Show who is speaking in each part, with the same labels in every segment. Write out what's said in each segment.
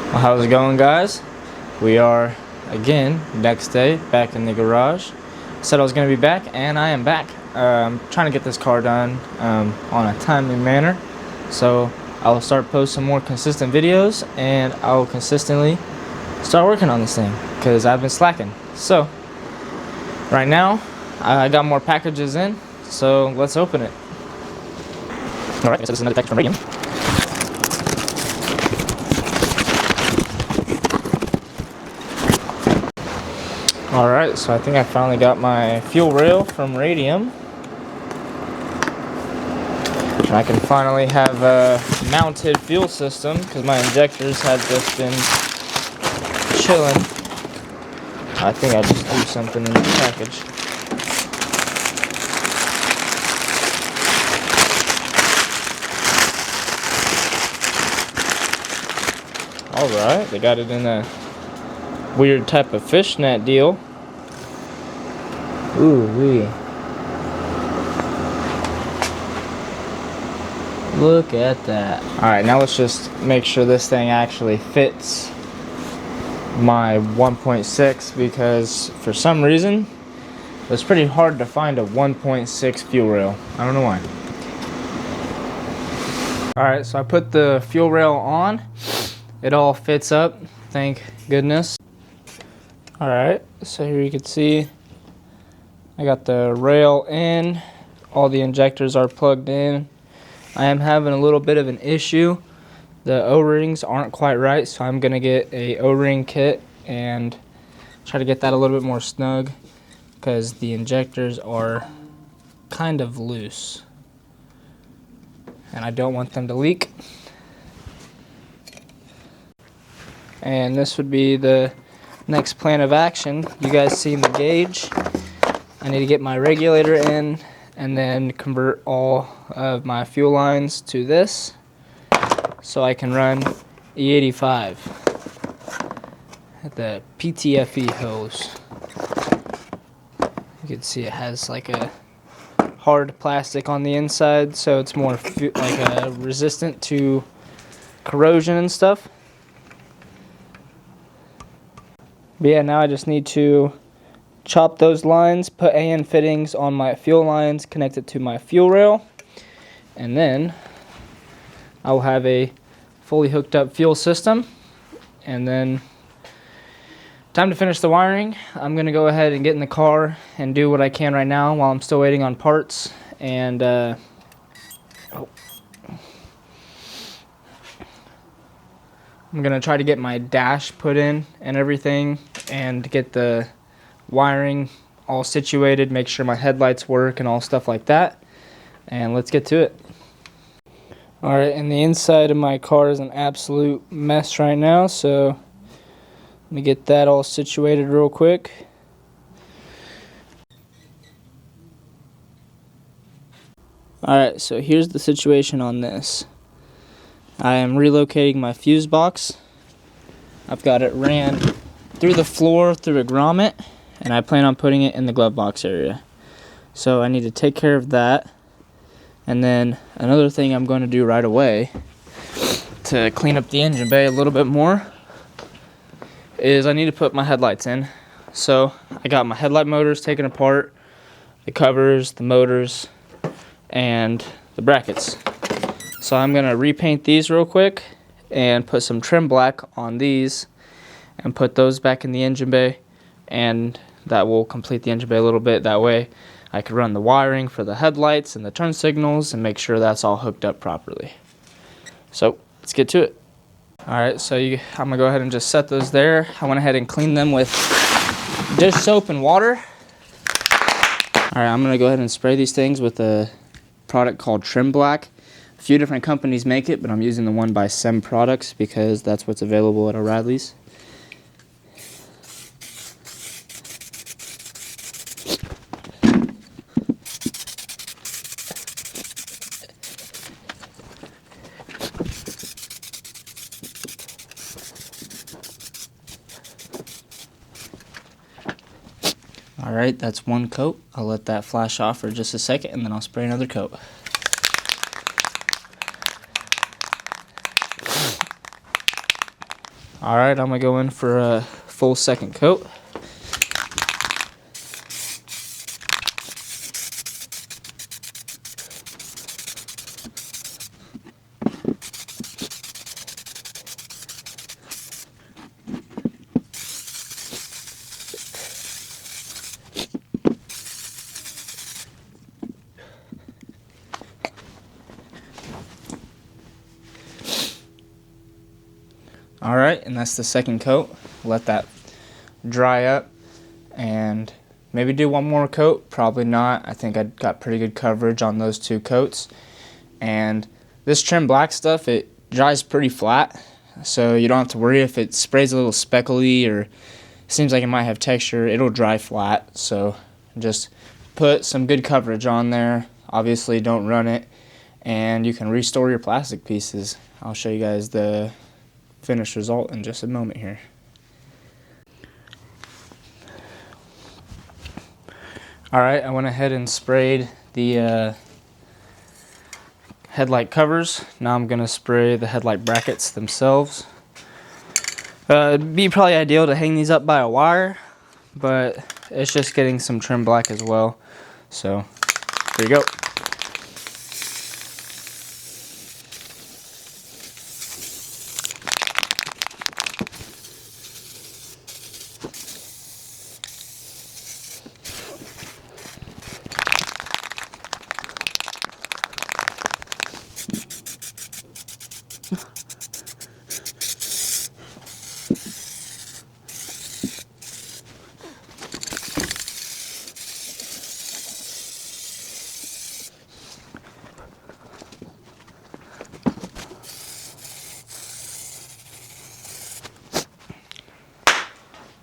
Speaker 1: Well, how's it going, guys? We are again next day back in the garage. Said I was going to be back, and I am back. I'm trying to get this car done on a timely manner, so I'll start posting more consistent videos, and I'll consistently start working on this thing because I've been slacking. So right now I got more packages in, so let's open it. All right, so this is another package from Radium. Alright, so I think I finally got my fuel rail from Radium. And I can finally have a mounted fuel system because my injectors have just been chilling. I think I just threw something in the package. Alright, they got it in a weird type of fishnet deal. Ooh wee. Look at that. Alright, now let's just make sure this thing actually fits my 1.6 because for some reason it was pretty hard to find a 1.6 fuel rail. I don't know why. Alright, so I put the fuel rail on. It all fits up, thank goodness. Alright, so here you can see I got the rail in, all the injectors are plugged in. I am having a little bit of an issue. The O-rings aren't quite right, so I'm going to get a O-ring kit and try to get that a little bit more snug because the injectors are kind of loose and I don't want them to leak. And this would be the next plan of action. You guys seen the gauge. I need to get my regulator in and then convert all of my fuel lines to this so I can run E85, the PTFE hose. You can see it has like a hard plastic on the inside, so it's more resistant to corrosion and stuff. But yeah, now I just need to chop those lines, put AN fittings on my fuel lines, connect it to my fuel rail, and then I will have a fully hooked up fuel system. And then time to finish the wiring. I'm going to go ahead and get in the car and do what I can right now while I'm still waiting on parts. And I'm going to try to get my dash put in and everything and get the wiring all situated, make sure my headlights work and all stuff like that. And let's get to it. Alright, and the inside of my car is an absolute mess right now, so let me get that all situated real quick. Alright, so here's the situation on this. I am relocating my fuse box. I've got it ran through the floor through a grommet, and I plan on putting it in the glove box area. So I need to take care of that. And then another thing I'm going to do right away to clean up the engine bay a little bit more is I need to put my headlights in. So I got my headlight motors taken apart, the covers, the motors, and the brackets. So I'm going to repaint these real quick and put some trim black on these and put those back in the engine bay, and that will complete the engine bay a little bit. That way I could run the wiring for the headlights and the turn signals and make sure that's all hooked up properly. So let's get to it. Alright, so I'm going to go ahead and just set those there. I went ahead and cleaned them with dish soap and water. Alright, I'm going to go ahead and spray these things with a product called Trim Black. A few different companies make it, but I'm using the one by Sem Products because that's what's available at O'Reilly's. Alright, that's one coat. I'll let that flash off for just a second and then I'll spray another coat. Alright, I'm gonna go in for a full second coat. Alright, and that's the second coat. Let that dry up and maybe do one more coat. Probably not. I think I got pretty good coverage on those 2 coats. And this trim black stuff, it dries pretty flat, so you don't have to worry if it sprays a little speckly or seems like it might have texture. It'll dry flat, so just put some good coverage on there. Obviously don't run it, and you can restore your plastic pieces. I'll show you guys the finished result in just a moment here. Alright, I went ahead and sprayed the headlight covers. Now I'm going to spray the headlight brackets themselves. It'd be probably ideal to hang these up by a wire, but it's just getting some trim black as well. So, there you go.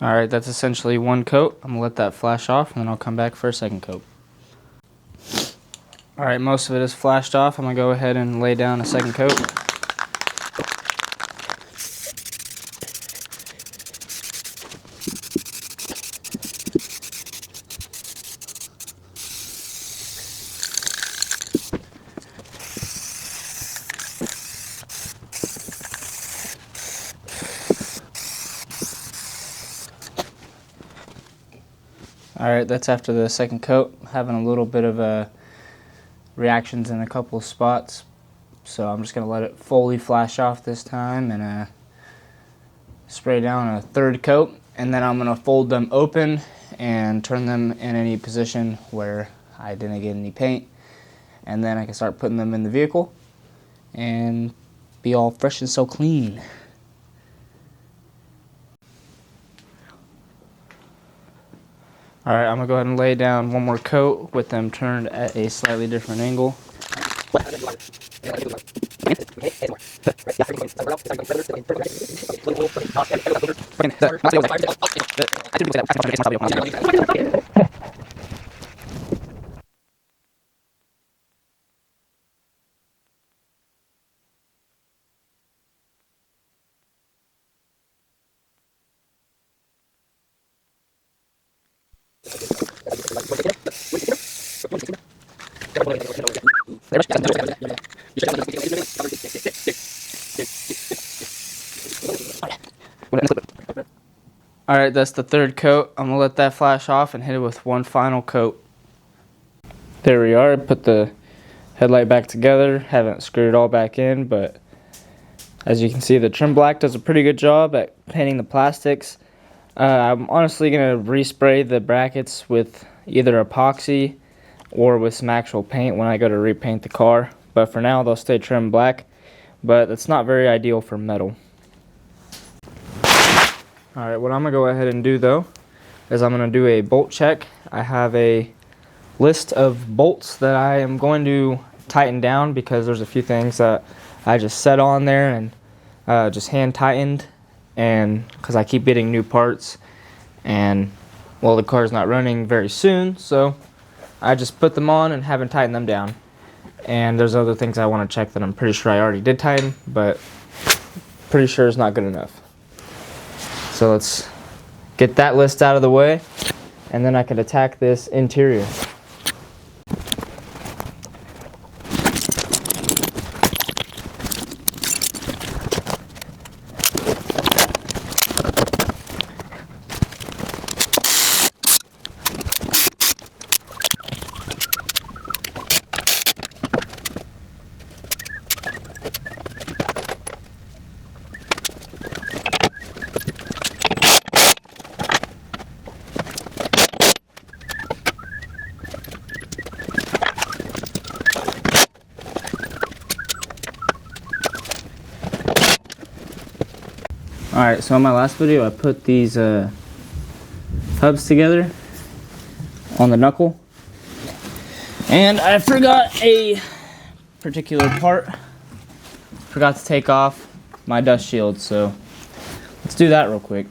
Speaker 1: Alright, that's essentially one coat. I'm going to let that flash off, and then I'll come back for a second coat. Alright, most of it is flashed off. I'm going to go ahead and lay down a second coat. Alright, that's after the second coat. Having a little bit of reactions in a couple of spots, so I'm just going to let it fully flash off this time and spray down a third coat, and then I'm going to fold them open and turn them in any position where I didn't get any paint, and then I can start putting them in the vehicle and be all fresh and so clean. Alright, I'm going to go ahead and lay down one more coat with them turned at a slightly different angle. Alright, that's the third coat. I'm going to let that flash off and hit it with one final coat. There we are. Put the headlight back together. Haven't screwed it all back in, but as you can see, the trim black does a pretty good job at painting the plastics. I'm honestly going to respray the brackets with either epoxy or with some actual paint when I go to repaint the car. But for now, they'll stay trim black, but it's not very ideal for metal. Alright, what I'm going to go ahead and do though is I'm going to do a bolt check. I have a list of bolts that I am going to tighten down because there's a few things that I just set on there and just hand tightened, and because I keep getting new parts and well, the car's not running very soon, so I just put them on and haven't tightened them down. And there's other things I want to check that I'm pretty sure I already did tighten, but pretty sure it's not good enough. So let's get that list out of the way, and then I can attack this interior. Alright, so in my last video I put these hubs together on the knuckle, and I forgot a particular part. Forgot to take off my dust shield, so let's do that real quick.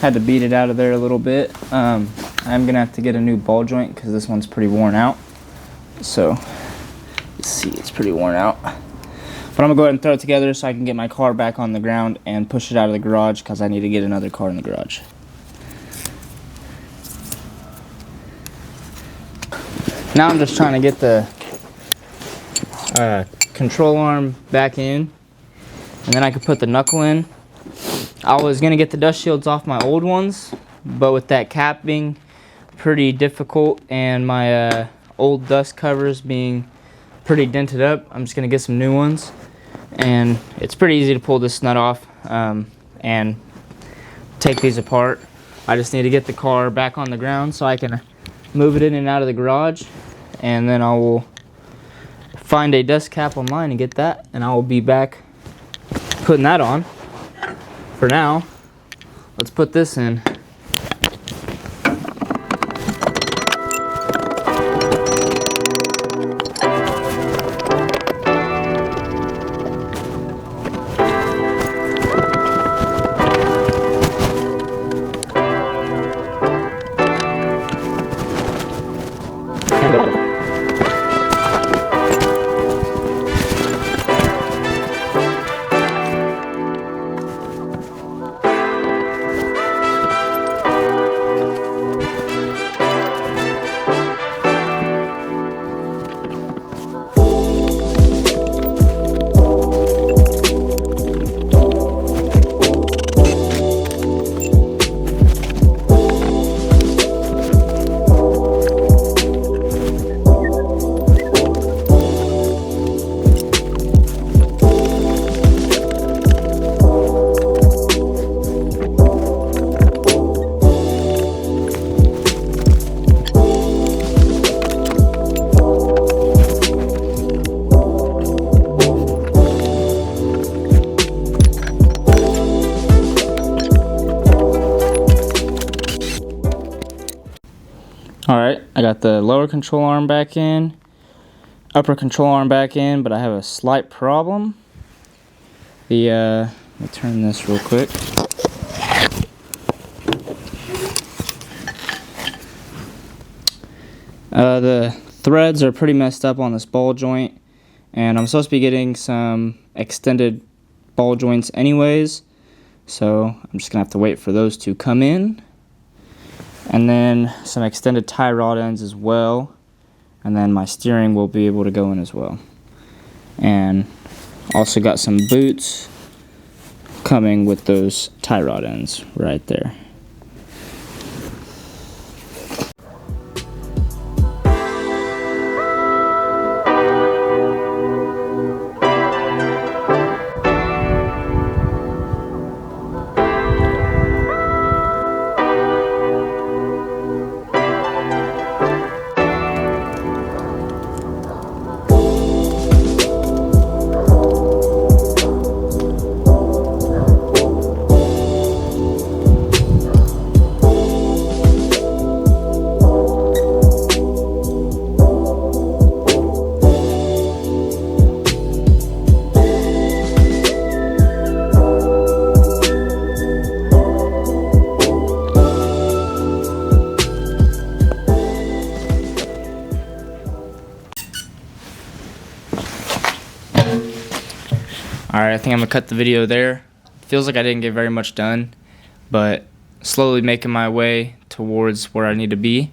Speaker 1: Had to beat it out of there a little bit. I'm gonna have to get a new ball joint because this one's pretty worn out. So let's see, it's pretty worn out. But I'm gonna go ahead and throw it together so I can get my car back on the ground and push it out of the garage because I need to get another car in the garage. Now I'm just trying to get the control arm back in, and then I can put the knuckle in. I was going to get the dust shields off my old ones, but with that cap being pretty difficult and my old dust covers being pretty dented up, I'm just going to get some new ones. And it's pretty easy to pull this nut off and take these apart. I just need to get the car back on the ground so I can move it in and out of the garage, and then I will find a dust cap online and get that, and I will be back putting that on. For now, let's put this in. Alright, I got the lower control arm back in, upper control arm back in, but I have a slight problem. Let me turn this real quick. The threads are pretty messed up on this ball joint, and I'm supposed to be getting some extended ball joints anyways, so I'm just gonna have to wait for those to come in. And then some extended tie rod ends as well, and then my steering will be able to go in as well. And also got some boots coming with those tie rod ends right there. Alright, I think I'm going to cut the video there. Feels like I didn't get very much done, but slowly making my way towards where I need to be.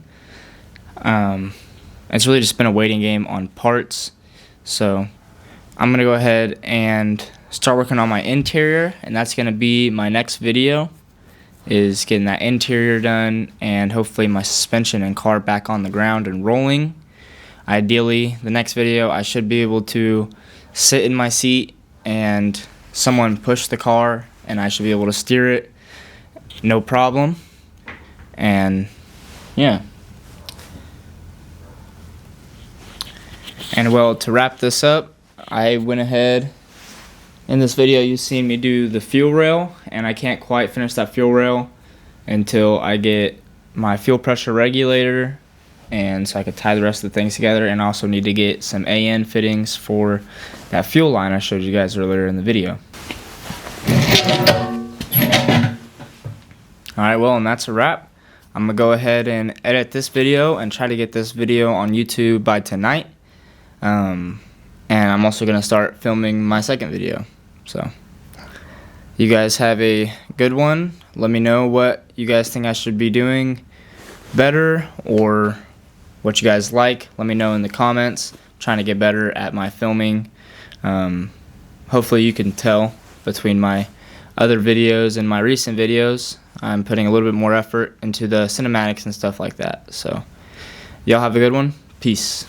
Speaker 1: It's really just been a waiting game on parts, so I'm going to go ahead and start working on my interior, and that's going to be my next video, is getting that interior done and hopefully my suspension and car back on the ground and rolling. Ideally, the next video I should be able to sit in my seat and someone pushed the car, and I should be able to steer it no problem. And yeah. And well, to wrap this up, I went ahead, in this video you've seen me do the fuel rail, and I can't quite finish that fuel rail until I get my fuel pressure regulator, and so I could tie the rest of the things together, and I also need to get some AN fittings for that fuel line I showed you guys earlier in the video. Alright, well, and that's a wrap. I'm going to go ahead and edit this video and try to get this video on YouTube by tonight. And I'm also going to start filming my second video. So, you guys have a good one. Let me know what you guys think I should be doing better, or what you guys like. Let me know in the comments. I'm trying to get better at my filming. Hopefully you can tell between my other videos and my recent videos, I'm putting a little bit more effort into the cinematics and stuff like that. So, y'all have a good one. Peace.